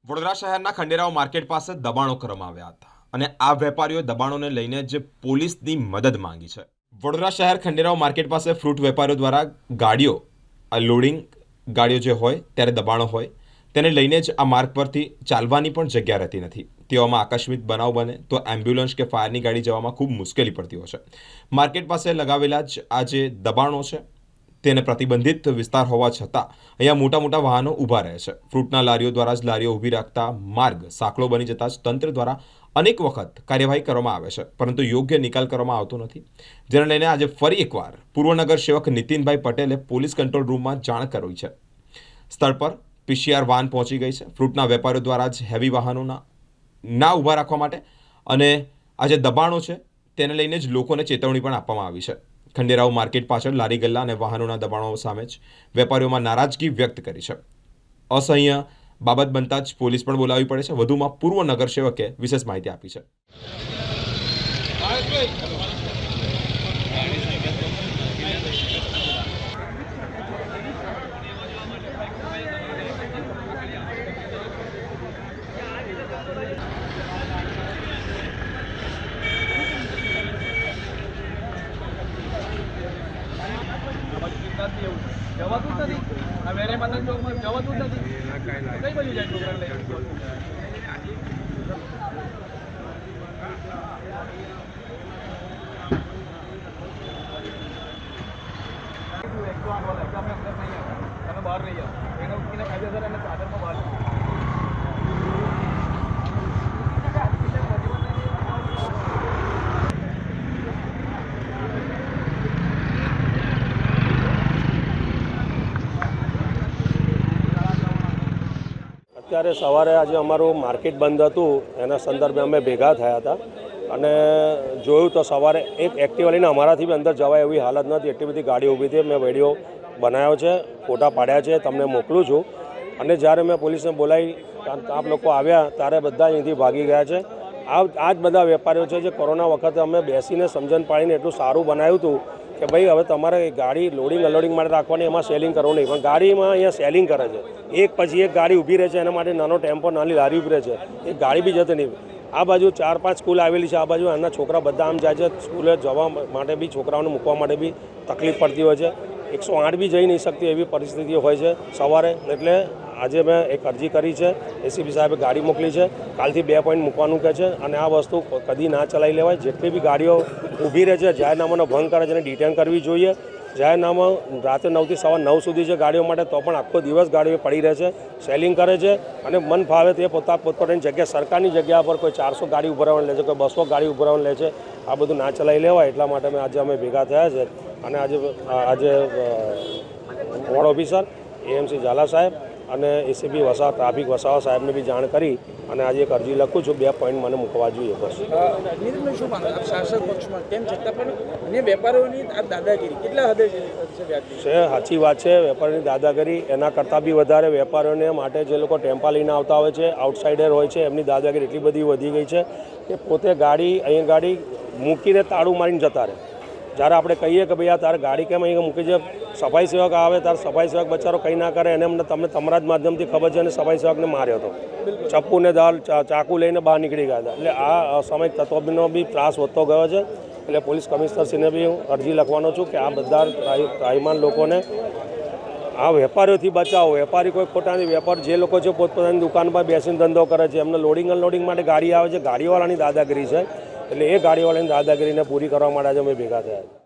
વડોદરા શહેરના ખંડેરાવ માર્કેટ પાસે દબાણો કરવામાં આવ્યા હતા અને આ વેપારીઓ દબાણોને લઈને જ પોલીસની મદદ માંગી છે। વડોદરા શહેર ખંડેરાવ માર્કેટ પાસે ફ્રૂટ વેપારીઓ દ્વારા ગાડીઓ લોડિંગ ગાડીઓ જે હોય ત્યારે દબાણો હોય તેને લઈને જ આ માર્ગ પરથી ચાલવાની પણ જગ્યા રહેતી નથી। તેવામાં આકસ્મિક બનાવ બને તો એમ્બ્યુલન્સ કે ફાયરની ગાડી જવામાં ખૂબ મુશ્કેલી પડતી હોય છે। માર્કેટ પાસે લગાવેલા જ આ જે દબાણો છે તેને પ્રતિબંધિત વિસ્તાર હોવા છતાં અહીંયા મોટા મોટા વાહનો ઊભા રહે છે। ફ્રૂટના લારીઓ દ્વારા જ લારીઓ ઊભી રાખતા માર્ગ સાંકડો બની જતા જ તંત્ર દ્વારા અનેક વખત કાર્યવાહી કરવામાં આવે છે પરંતુ યોગ્ય નિકાલ કરવામાં આવતો નથી, જેને લઈને આજે ફરી એકવાર પૂર્વ નગર સેવક નીતિનભાઈ પટેલે પોલીસ કંટ્રોલ રૂમમાં જાણ કરી છે। સ્થળ પર પીસીઆર વાન પહોંચી ગઈ છે। ફ્રૂટના વેપારીઓ દ્વારા જ હેવી વાહનોના ના ઊભા રાખવા માટે અને આ જે દબાણો છે તેને લઈને જ લોકોને ચેતવણી પણ આપવામાં આવી છે। ખંડેરાવ માર્કેટ પાછળ લારી ગલ્લા અને વાહનોના દબાણો સામે જ વેપારીઓમાં નારાજગી વ્યક્ત કરી છે। અસહ્ય બાબત બનતા જ પોલીસ પણ બોલાવવી પડે છે। વધુમાં પૂર્વ નગર સેવકે વિશેષ માહિતી આપી છે। જવાતું જ નથી આ વેરે માતા ચોકમાં જવાતું જ નથી કઈ બાજુ જાય છોકરાને લઈને તમે બહાર રહી જાઓ એને ઉઠીને કાયદેસર અને ચાદરમાં બહાર અત્યારે સવારે આજે અમારું માર્કેટ બંધ હતું એના સંદર્ભે અમે ભેગા થયા હતા અને જોયું તો સવારે એક એક્ટિવા લઈને અમારાથી બી અંદર જવાય એવી હાલત નથી, એટલી બધી ગાડી ઊભી હતી। મેં વિડીયો બનાવ્યો છે, ફોટા પાડ્યા છે, તમને મોકલું છું। અને જ્યારે મેં પોલીસને બોલાવી આપ લોકો આવ્યા ત્યારે બધા અહીંથી ભાગી ગયા છે। આ જ બધા વેપારીઓ છે જે કોરોના વખતે અમે બેસીને સમજણ પાડીને એટલું સારું બનાવ્યું હતું કે ભાઈ હવે તમારે ગાડી લોડિંગ અનલોડિંગ માટે રાખવાની, એમાં સેલિંગ કરવું નહીં, પણ ગાડીમાં અહીંયા સેલિંગ કરે છે। એક પછી એક ગાડી ઊભી રહે છે, એના માટે નાનો ટેમ્પો નાની લારી ઊભી રહે છે, એ ગાડી બી જતી નહીં। આ બાજુ 4-5 સ્કૂલ આવેલી છે, આ બાજુ એના છોકરા બધા આમ જાય છે, સ્કૂલે જવા માટે બી છોકરાઓને મૂકવા માટે બી તકલીફ પડતી હોય છે। 108 બી જઈ નહીં શકતી એવી પરિસ્થિતિ હોય છે સવારે। એટલે આજે મેં એક અરજી કરી છે, એસીપી સાહેબે ગાડી મોકલી છે, કાલથી 2 પોઈન્ટ મૂકવાનું કહે છે અને આ વસ્તુ કદી ના ચલાવી લેવાય। જેટલી બી ગાડીઓ ઊભી રહે છે, જાહેરનામાનો ભંગ કરે છે એને ડિટેન કરવી જોઈએ। જાહેરનામા રાત્રે 9 થી સવાર 9 સુધી છે ગાડીઓ માટે, તો પણ આખો દિવસ ગાડીઓ પડી રહે છે, સેલિંગ કરે છે અને મન ફાવે તે પોતપોતાની જગ્યા સરકારની જગ્યા પર કોઈ 400 ગાડી ઉભરાવવાનું લે છે, કોઈ 200 ગાડી ઉભરાવવાનું લે છે। આ બધું ના ચલાવી લેવાય એટલા માટે આજે અમે ભેગા થયા છે અને આજે વોર્ડ ઓફિસર એએમસી ઝાલા સાહેબ અને એસીપી વસાવા ટ્રાફિક વસાવા સાહેબને બી જાણ કરી અને આજે એક અરજી લખું છું, 2 પોઈન્ટ મને મૂકવા જોઈએ બસ। શું માનો આપ શાસક પક્ષમાં તેમ છતાં પણ અને વેપારીઓની આ દાદાગીરી કેટલા હદે છે સાચી વાત છે, વેપારીની દાદાગીરી એના કરતાં બી વધારે વેપારીઓને માટે જે લોકો ટેમ્પા લઈને આવતા હોય છે, આઉટસાઇડર હોય છે, એમની દાદાગીરી એટલી બધી વધી ગઈ છે કે પોતે અહીં ગાડી મૂકીને તાળું મારીને જતા રહે। જ્યારે આપણે કહીએ કે ભાઈ આ તારે ગાડી કેમ અહીં મૂકી છે, સફાઈ સેવક આવે ત્યારે સફાઈ સેવક બચારો કંઈ ના કરે, એને અમને તમને તમારા જ માધ્યમથી ખબર છે અને સફાઈ સેવકને માર્યો હતો, ચપ્પુને દાલ ચાકુ લઈને બહાર નીકળી ગયા હતા। એટલે આ અસામયિક તત્વનો બી ત્રાસ વધતો ગયો છે। એટલે પોલીસ કમિશનરશ્રીને બી હું અરજી લખવાનો છું કે આ બધા ત્રાહિમાન લોકોને આ વેપારીઓથી બચાવો। વેપારી કોઈ ખોટાની વેપાર જે લોકો છે પોતપોતાની દુકાનમાં બેસીને ધંધો કરે છે, એમને લોડિંગ અનલોડિંગ માટે ગાડી આવે છે, ગાડીવાળાની દાદાગીરી છે। એટલે એ ગાડીવાળાની દાદાગીરીને પૂરી કરવા માટે આજે અમે ભેગા થયા।